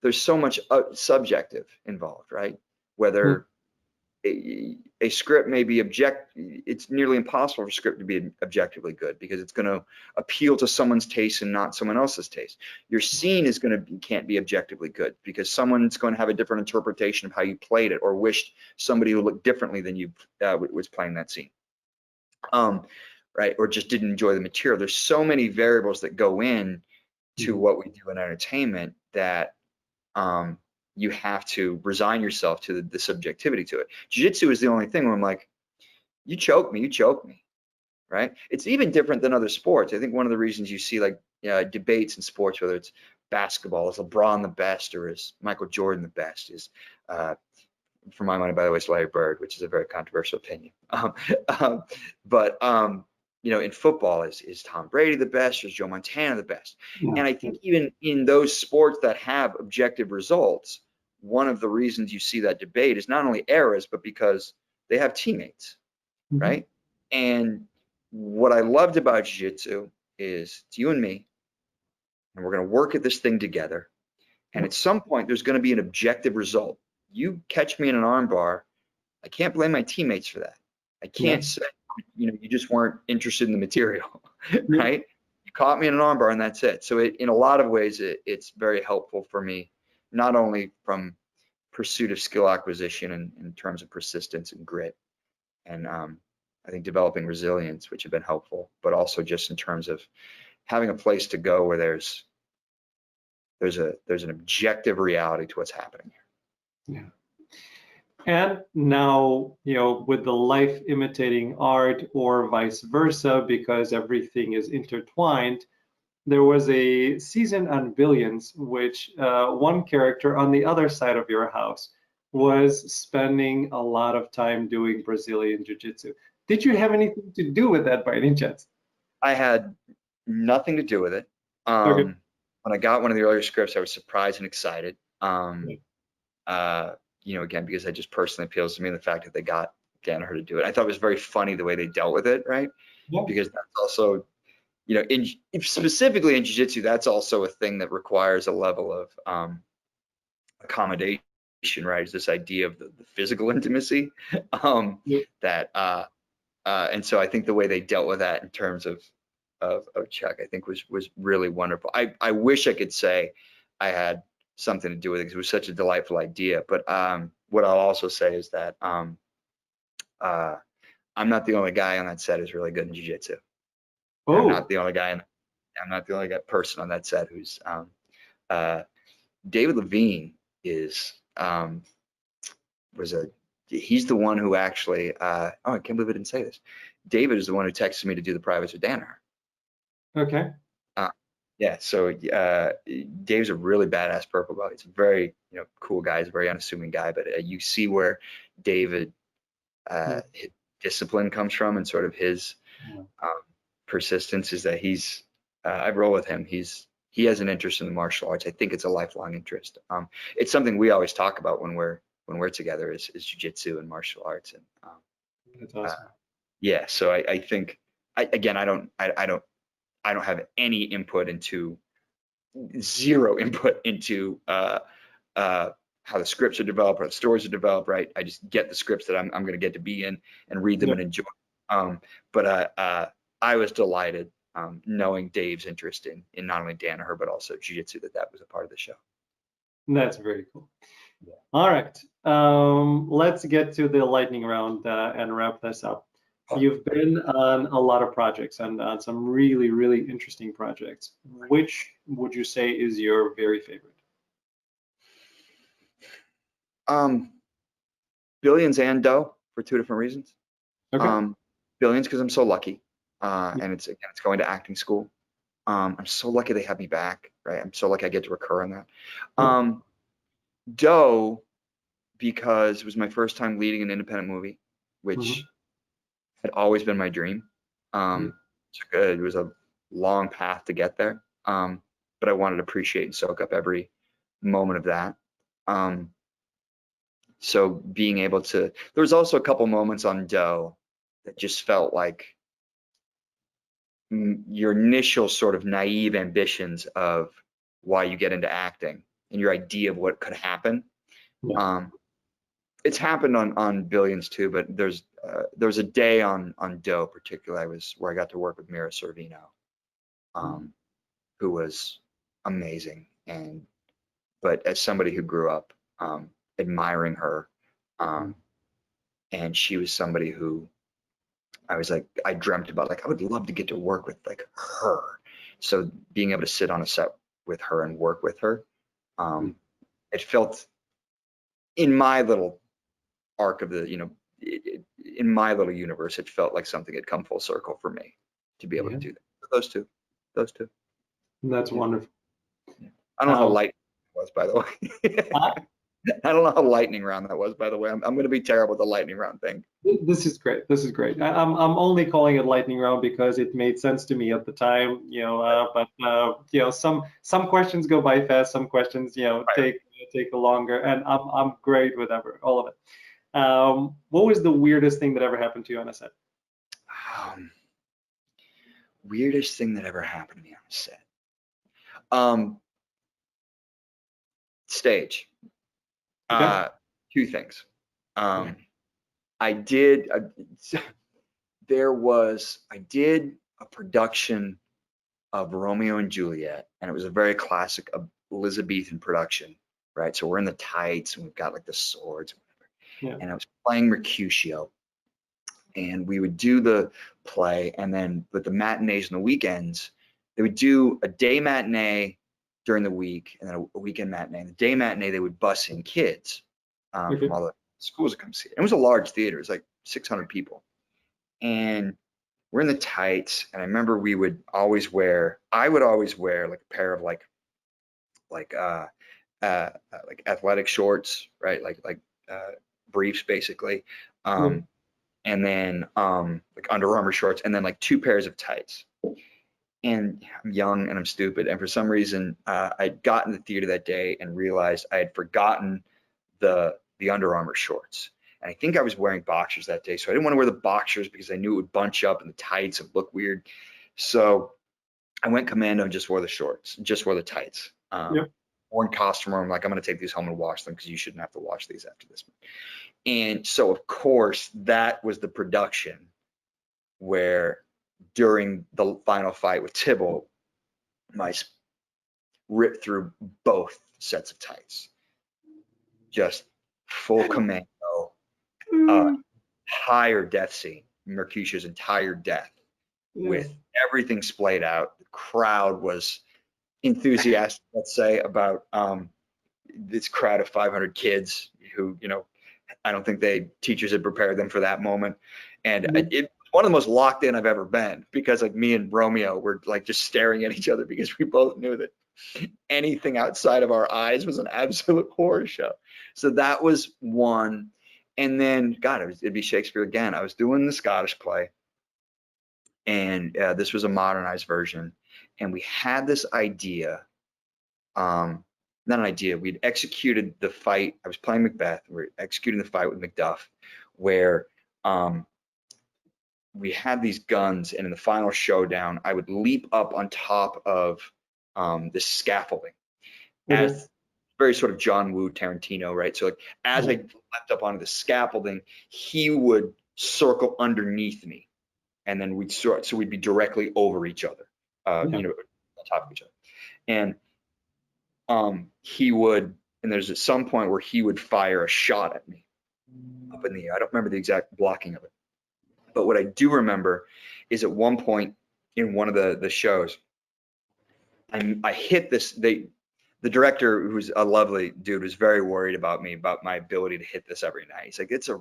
there's so much subjective involved, right? Whether a script may be it's nearly impossible for a script to be objectively good because it's going to appeal to someone's taste and not someone else's taste. Your scene can't be objectively good because someone's going to have a different interpretation of how you played it or wished somebody who looked differently than you was playing that scene. Right, or just didn't enjoy the material. There's so many variables that go in to what we do in entertainment that you have to resign yourself to the subjectivity to it. Jiu-jitsu is the only thing where I'm like, you choke me, right? It's even different than other sports. I think one of the reasons you see like debates in sports, whether it's basketball, is LeBron the best or is Michael Jordan the best, is for my money, by the way, it's Larry Bird, which is a very controversial opinion. In football, is Tom Brady the best or is Joe Montana the best? And I think even in those sports that have objective results, one of the reasons you see that debate is not only eras, but because they have teammates, right? And what I loved about jiu-jitsu is it's you and me, and we're going to work at this thing together. And at some point, there's going to be an objective result. You catch me in an armbar, I can't blame my teammates for that. I can't say, you just weren't interested in the material, right? You caught me in an armbar and that's it. So in a lot of ways, it's very helpful for me, not only from pursuit of skill acquisition and in terms of persistence and grit, and I think developing resilience, which have been helpful, but also just in terms of having a place to go where there's an objective reality to what's happening here. Yeah. And now, with the life imitating art or vice versa, because everything is intertwined, there was a season on Billions, which one character on the other side of your house was spending a lot of time doing Brazilian Jiu-Jitsu. Did you have anything to do with that by any chance? I had nothing to do with it. Okay. When I got one of the earlier scripts, I was surprised and excited. Again, because it just personally appeals to me, the fact that they got Danaher to do it. I thought it was very funny the way they dealt with it, right? Yeah. Because that's also, you know, specifically in jiu-jitsu, that's also a thing that requires a level of accommodation, right? Is this idea of the physical intimacy that and so I think the way they dealt with that in terms of Chuck, I think was really wonderful. I wish I could say I had something to do with it because it was such a delightful idea. But what I'll also say is that I'm not the only guy on that set who's really good in jiu-jitsu. I'm Oh, not the only guy, I'm not the only person on that set who's David Levine is he's the one who actually oh, I can't believe I didn't say this. David is the one who texted me to do the privates with Danaher. okay. Yeah, so Dave's a really badass purple belt. He's a very, you know, cool guy. He's a very unassuming guy, but you see where David his discipline comes from, and sort of his persistence is that he's I roll with him. He has an interest in the martial arts. I think it's a lifelong interest. It's something we always talk about when we're together is jiu-jitsu and martial arts. And That's awesome. yeah, so I think again I don't have any input into zero input into how the scripts are developed or the stories are developed, right? I just get the scripts that I'm going to get to be in and read them and enjoy. But I was delighted knowing Dave's interest in not only Danaher but also jiu-jitsu, that was a part of the show. That's very cool. Yeah. All right, let's get to the lightning round and wrap this up. You've been on a lot of projects and on some really, really interesting projects. Which would you say is your very favorite? Billions and Doe for two different reasons. Okay. Billions because I'm so lucky, and it's going to acting school. I'm so lucky they have me back, right? I'm so lucky I get to recur on that. Doe because it was my first time leading an independent movie, which had always been my dream. It was a long path to get there, but I wanted to appreciate and soak up every moment of that. So being able to, there was also a couple moments on Doe that just felt like your initial sort of naive ambitions of why you get into acting and your idea of what could happen. It's happened on Billions too, but there was a day on Doe particularly where I got to work with Mira Sorvino, who was amazing, but as somebody who grew up admiring her, and she was somebody who I dreamt about, like I would love to get to work with like her. So being able to sit on a set with her and work with her, it felt in my little arc of the, you know, in my little universe, it felt like something had come full circle for me to be able to do that. Those two. That's wonderful. I don't know how light it was, by the way. I don't know how lightning round that was, by the way. I'm going to be terrible with the lightning round thing. This is great. This is great. I'm only calling it lightning round because it made sense to me at the time, you know. But you know, some questions go by fast, some questions, you know, take longer, and I'm great with all of it. What was the weirdest thing that ever happened to you on a set? Weirdest thing that ever happened to me on a set. Stage. Okay. Two things. I did a production of Romeo and Juliet, and it was a very classic Elizabethan production, right? So we're in the tights and we've got like the swords, and I was playing Mercutio, and we would do the play, and then with the matinees and the weekends, they would do a day matinee during the week and then a weekend matinee. And the day matinee, they would bus in kids from all the schools to come see it. It was a large theater. It was like 600 people. And we're in the tights. And I remember I would always wear like a pair of like athletic shorts, right? Like briefs basically. And then like Under Armour shorts, and then like two pairs of tights. And I'm young and I'm stupid. And for some reason, I'd gotten to the theater that day and realized I had forgotten the Under Armour shorts. And I think I was wearing boxers that day. So I didn't want to wear the boxers because I knew it would bunch up in the tights and look weird. So I went commando and just wore the shorts, just wore the tights. Yep. Worn costume. I'm like, I'm going to take these home and wash them because you shouldn't have to wash these after this. And so, of course, that was the production where during the final fight with Tybalt, my ripped through both sets of tights. Just full commando, higher death scene, Mercutio's entire death, with everything splayed out. The crowd was enthusiastic, let's say, about this crowd of 500 kids who, you know, I don't think teachers had prepared them for that moment. And it one of the most locked in I've ever been, because like me and Romeo were like just staring at each other because we both knew that anything outside of our eyes was an absolute horror show. So that was one. And then, God, it'd be Shakespeare again. I was doing the Scottish play, and this was a modernized version. And we had this idea, not an idea, we'd executed the fight. I was playing Macbeth. We were executing the fight with Macduff, where we had these guns, and in the final showdown, I would leap up on top of this scaffolding. As very sort of John Woo Tarantino, right? So like as I leapt up onto the scaffolding, he would circle underneath me, and then so we'd be directly over each other, you know, on top of each other. And he would, and there's at some point where he would fire a shot at me up in the air. I don't remember the exact blocking of it, but what I do remember is at one point in one of the shows, I hit this. The director, who's a lovely dude, was very worried about me, about my ability to hit this every night. He's like, it's a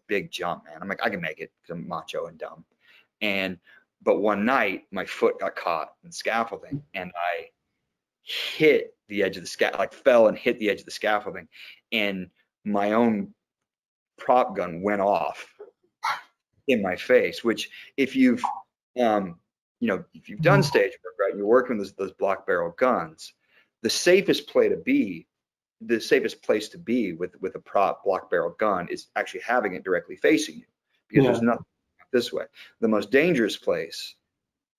big jump, man. I'm like, I can make it because I'm macho and dumb. But one night my foot got caught in scaffolding, and I hit the edge of the like fell and hit the edge of the scaffolding, and my own prop gun went off in my face, which if you've, you know, if you've done stage work, right, you're working with those block barrel guns, the safest place to be with a prop block barrel gun is actually having it directly facing you, because there's nothing this way. The most dangerous place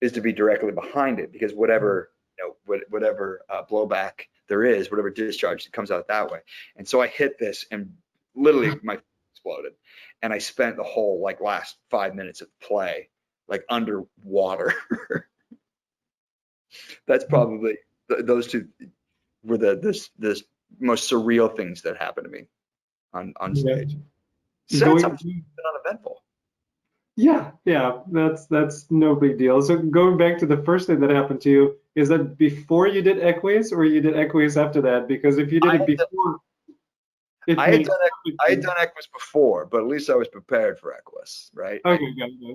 is to be directly behind it, because whatever, you know, whatever blowback there is, whatever discharge, it comes out that way. And so I hit this, and literally my exploded, and I spent the whole like last 5 minutes of play like underwater. That's probably those two were the most surreal things that happened to me on stage. So it's been uneventful. Yeah, that's no big deal. So going back to the first thing that happened to you, is that before you did Equus, or you did Equus after that? Because if you did it before, I had done Equus before, but at least I was prepared for Equus, right? Okay, good. Yeah,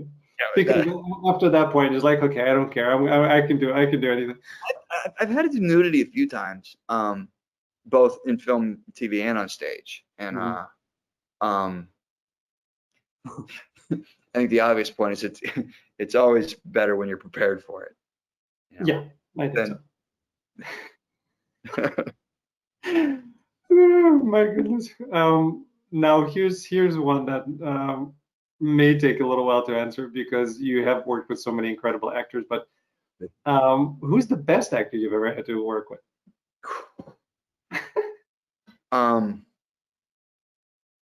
because after that point, it's like, okay, I don't care. I can do anything. I've had to do nudity a few times, both in film, TV, and on stage. And I think the obvious point is it's always better when you're prepared for it. You know? Yeah, I think so. Oh, my goodness. Now here's one that may take a little while to answer, because you have worked with so many incredible actors. But who's the best actor you've ever had to work with?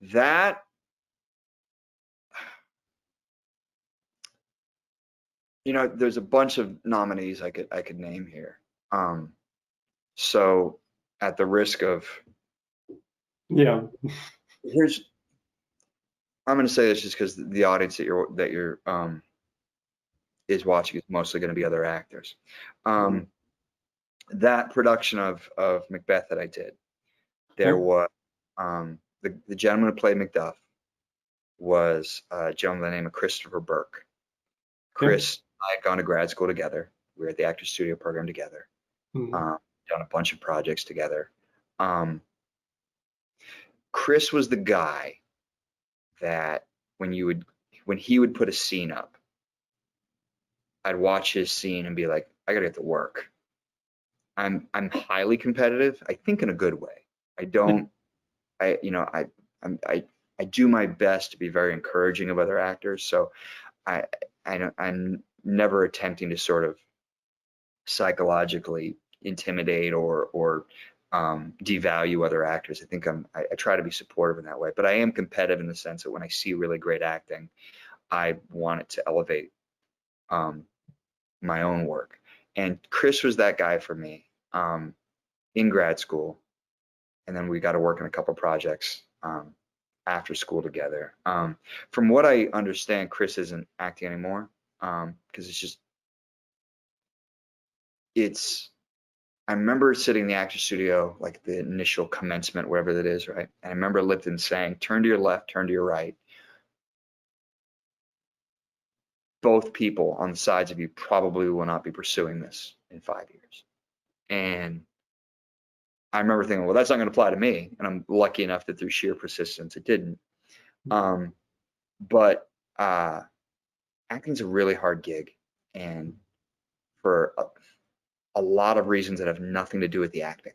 That, you know, there's a bunch of nominees I could name here. So at the risk of, I'm going to say this just because the audience that you're is watching is mostly going to be other actors. That production of Macbeth that I did, there was the gentleman who played Macduff was a gentleman by the name of Christopher Burke. Chris and I had gone to grad school together. We were at the Actors Studio program together. Done a bunch of projects together. Chris was the guy that when he would put a scene up, I'd watch his scene and be like, I gotta get to work. I'm highly competitive, I think in a good way. I do my best to be very encouraging of other actors. So I'm never attempting to sort of psychologically intimidate or devalue other actors. I think I try to be supportive in that way, but I am competitive in the sense that when I see really great acting, I want it to elevate my own work. And Chris was that guy for me in grad school, and then we got to work on a couple projects after school together. From what I understand, Chris isn't acting anymore because I remember sitting in the actor studio, like the initial commencement, wherever that is, right? And I remember Lipton saying, turn to your left, turn to your right. Both people on the sides of you probably will not be pursuing this in 5 years. And I remember thinking, well, that's not going to apply to me. And I'm lucky enough that through sheer persistence, it didn't. But acting's a really hard gig. And for a lot of reasons that have nothing to do with the acting,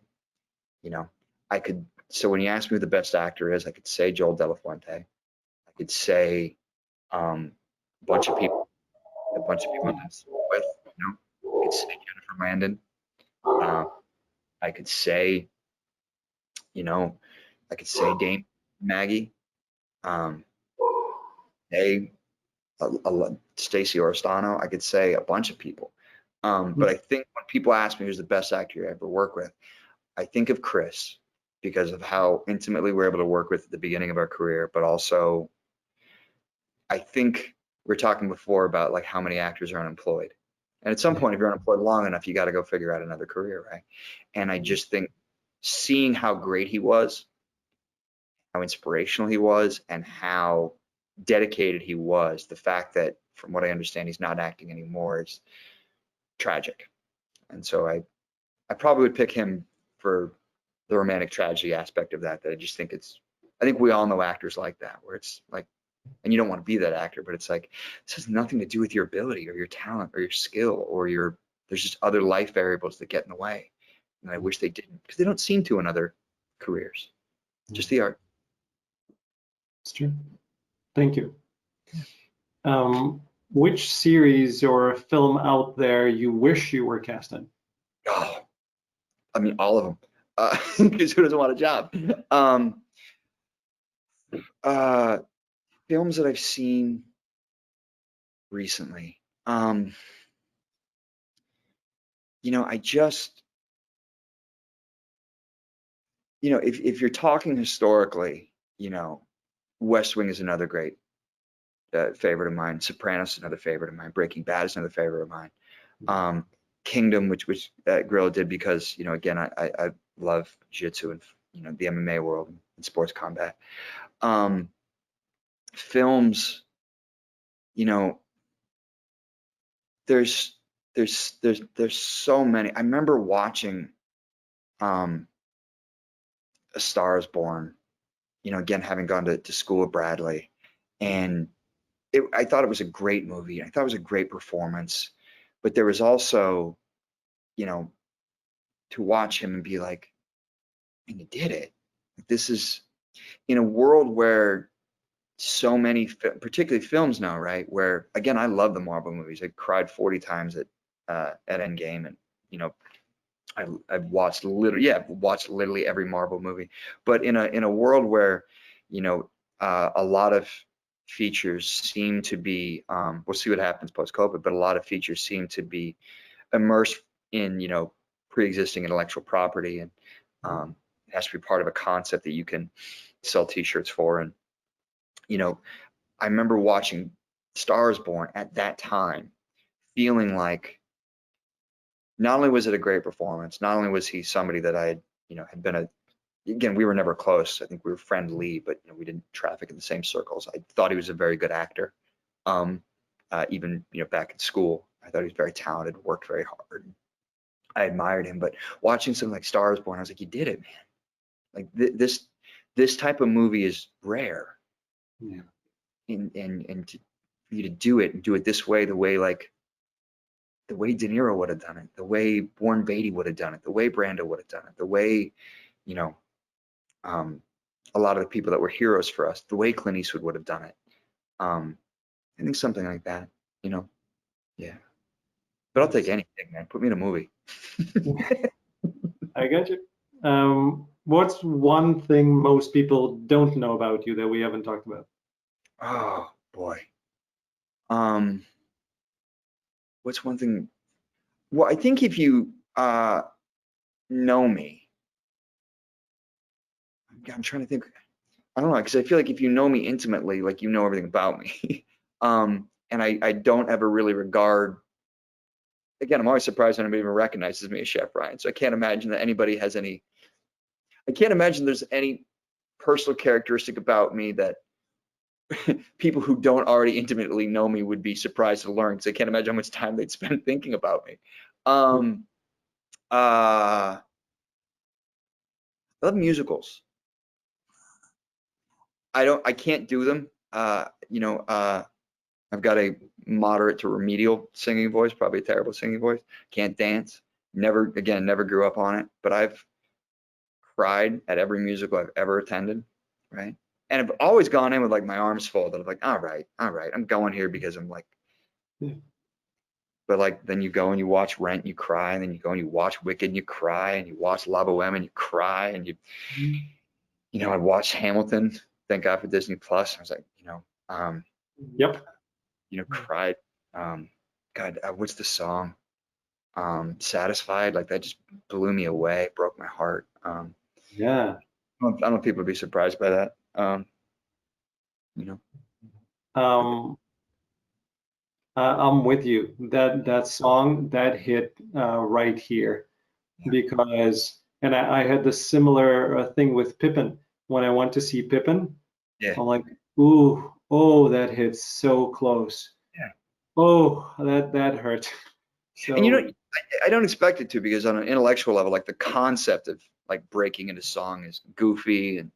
so when you ask me who the best actor is, I could say Joel De La Fuente. I could say a bunch of people I'm with, I could say Jennifer Landon. I could say, Dame Maggie, Stacey Oristano. I could say a bunch of people. But I think when people ask me who's the best actor you ever work with, I think of Chris because of how intimately we're able to work with at the beginning of our career, but also I think we were talking before about like how many actors are unemployed. And at some point, if you're unemployed long enough, you got to go figure out another career, right? And I just think seeing how great he was, how inspirational he was, and how dedicated he was, the fact that from what I understand, he's not acting anymore is tragic. And so I probably would pick him for the romantic tragedy aspect of that I just think I think we all know actors like that, where it's like, and you don't want to be that actor, but it's like, this has nothing to do with your ability or your talent or your skill or there's just other life variables that get in the way. And I wish they didn't, because they don't seem to in other careers, just the art. It's true. Thank you. Which series or film out there you wish you were cast in? Oh, I mean, all of them. Because who doesn't want a job? Films that I've seen recently. I just, if you're talking historically, West Wing is another great favorite of mine. Sopranos is another favorite of mine. Breaking Bad is another favorite of mine. Kingdom, which Grillo did because, again, I love Jiu Jitsu and, the MMA world and sports combat. Films, there's so many. I remember watching A Star Is Born, again, having gone to school at Bradley, and I thought it was a great movie. I thought it was a great performance, but there was also, to watch him and be like, and he did it. This is in a world where so many, particularly films now, right? Where again, I love the Marvel movies. I cried 40 times at Endgame, and I've watched literally every Marvel movie. But in a world where a lot of features seem to be, we'll see what happens post-COVID, but a lot of features seem to be immersed in pre-existing intellectual property, and it has to be part of a concept that you can sell T-shirts for. And I remember watching Star Is Born at that time, feeling like not only was it a great performance, not only was he somebody that I had been again, we were never close. I think we were friendly, but we didn't traffic in the same circles. I thought he was a very good actor. Even back in school, I thought he was very talented, worked very hard. I admired him, but watching something like Star Is Born, I was like, you did it, man. Like this type of movie is rare. Yeah. And for you to do it and do it this way, the way De Niro would have done it, the way Warren Beatty would have done it, the way Brando would have done it, the way, a lot of the people that were heroes for us, the way Clint Eastwood would have done it. I think something like that, yeah. But I'll take anything, man. Put me in a movie. I got you. What's one thing most people don't know about you that we haven't talked about? Oh boy. What's one thing? Well, I think if you know me, I'm trying to think. I don't know, because I feel like if you know me intimately, like you know everything about me. And I don't ever really regard. Again, I'm always surprised when anybody even recognizes me as Chef Ryan. So I can't imagine that anybody has any. I can't imagine there's any personal characteristic about me that people who don't already intimately know me would be surprised to learn, because I can't imagine how much time they'd spend thinking about me. I love musicals. I can't do them. I've got a moderate to remedial singing voice, probably a terrible singing voice. Can't dance. Never grew up on it, but I've cried at every musical I've ever attended, right? And I've always gone in with like my arms folded. I'm like, all right, I'm going here because I'm like, Yeah. but like then you go and you watch Rent, and you cry, and then you go and you watch Wicked, and you cry, and you watch La Boheme, and you cry, and I watched Hamilton. Thank God for Disney Plus. I was like, Yep. cried. God, what's the song? Satisfied. Like that just blew me away, broke my heart. Yeah. I don't know if people would be surprised by that. You know, Um, I'm with you. That song that hit right here because, and I had the similar thing with Pippin. When I went to see Pippin, yeah, I'm like, ooh, oh, that hits so close. yeah. Oh, that hurt. And So I don't expect it to, because on an intellectual level, like the concept of like breaking into song is goofy, and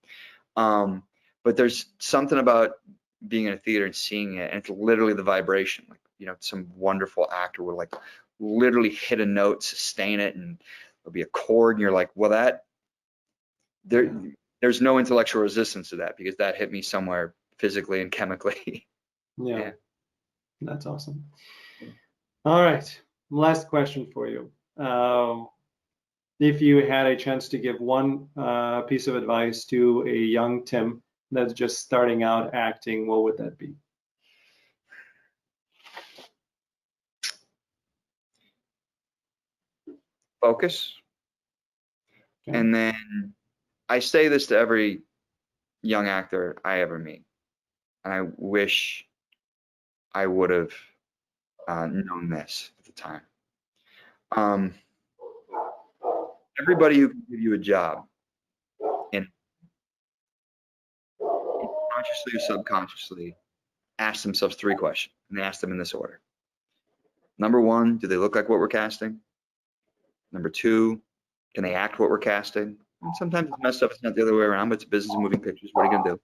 but there's something about being in a theater and seeing it, and it's literally the vibration. Like, some wonderful actor will like literally hit a note, sustain it, and there'll be a chord, and you're like, well, there, yeah, there's no intellectual resistance to that, because that hit me somewhere physically and chemically. yeah, Yeah. that's awesome. All right, last question for you. If you had a chance to give one piece of advice to a young Tim that's just starting out acting, what would that be? Focus. Okay. And then I say this to every young actor I ever meet, and I wish I would have known this at the time. Um, Everybody who can give you a job, and consciously or subconsciously, ask themselves 3 questions, and they ask them in this order. Number 1, do they look like what we're casting? Number 2, can they act what we're casting? And sometimes it's messed up. It's not the other way around, but it's a business of moving pictures. What are you gonna do?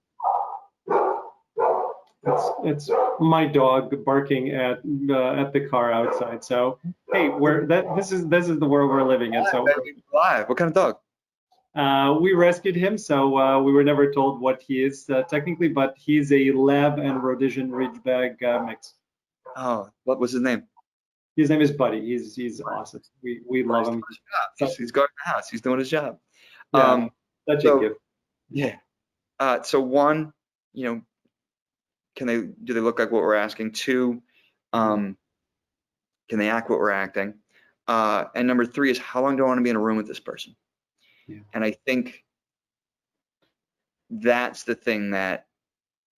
It's my dog barking at the car outside. So hey, this is the world we're living in. So Live. What kind of dog? we rescued him. So we were never told what he is technically, but he's a Lab and Rhodesian Ridgeback mix. Oh, what was his name? His name is Buddy. He's awesome. We love He's doing him. his job. So, He's guarding the house. He's doing his job. yeah, such a So gift. yeah. So 1, do they look like what we're asking? 2, can they act what we're acting? And number 3 is, how long do I want to be in a room with this person? Yeah. And I think that's the thing that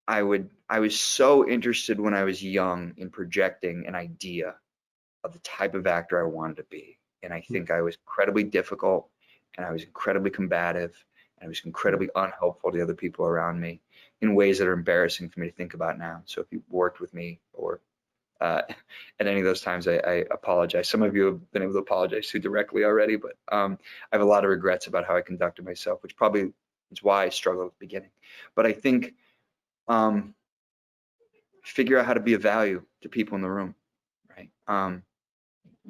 I was so interested when I was young in projecting an idea of the type of actor I wanted to be. And I think I was incredibly difficult, and I was incredibly combative, and I was incredibly unhelpful to the other people around me in ways that are embarrassing for me to think about now. So if you worked with me or at any of those times, I apologize. Some of you have been able to apologize to directly already, but I have a lot of regrets about how I conducted myself, which probably is why I struggled at the beginning. But I think figure out how to be of value to people in the room, right?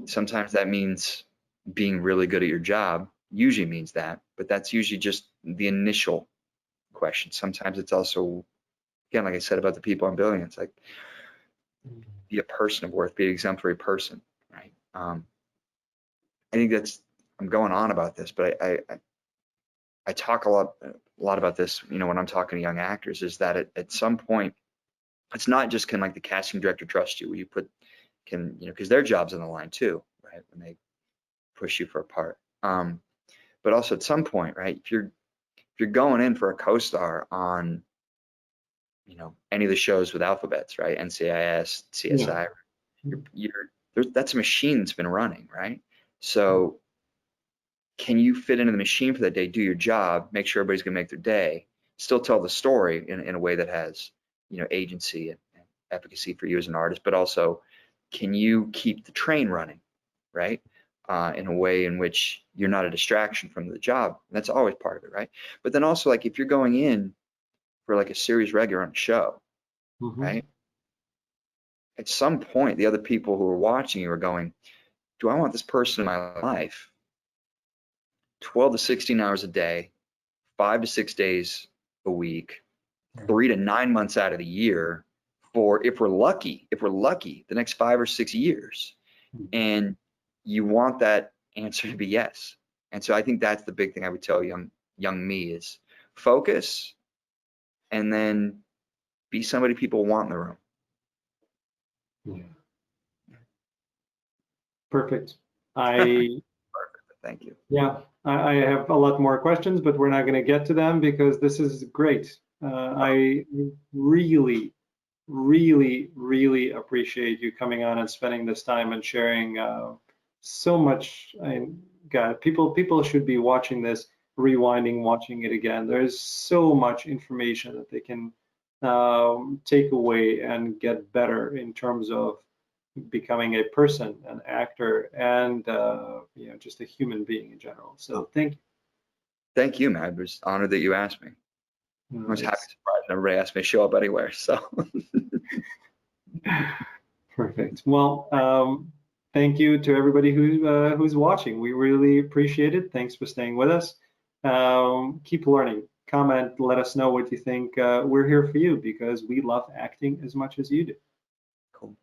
Sometimes that means being really good at your job, usually means that, but that's usually just the initial question. Sometimes it's also, again, like I said about the people I'm building, it's like, be a person of worth, be an exemplary person, right? I think I'm going on about this, but I talk a lot about this, when I'm talking to young actors, is that at some point, it's not just can like the casting director trust you, where you because their job's on the line too, right? When they push you for a part. But also at some point, right? If you're going in for a co-star on, any of the shows with alphabets, right? NCIS, CSI, that's a machine that's been running, right? So can you fit into the machine for that day, do your job, make sure everybody's gonna make their day, still tell the story in a way that has, agency and efficacy for you as an artist, but also can you keep the train running, right? In a way in which you're not a distraction from the job. That's always part of it, right? But then also, like, if you're going in for like a series regular on a show, right? At some point, the other people who are watching you are going, do I want this person in my life 12 to 16 hours a day, 5 to 6 days a week, 3 to 9 months out of the year, for, if we're lucky, the next 5 or 6 years? And you want that answer to be yes. And so I think that's the big thing I would tell young me is focus, and then be somebody people want in the room. Yeah. Perfect. Perfect. Thank you. Yeah, I have a lot more questions, but we're not going to get to them because this is great. I really, really, really appreciate you coming on and spending this time and sharing so much. God, people should be watching this, rewinding, watching it again. There's so much information that they can take away and get better in terms of becoming a person, an actor, and just a human being in general. So thank you. Thank you, man. I was honored that you asked me. I was happy surprised everybody asked me to show up anywhere. So perfect. Well, thank you to everybody who's watching. We really appreciate it. Thanks for staying with us. Keep learning. Comment. Let us know what you think. We're here for you because we love acting as much as you do. cool.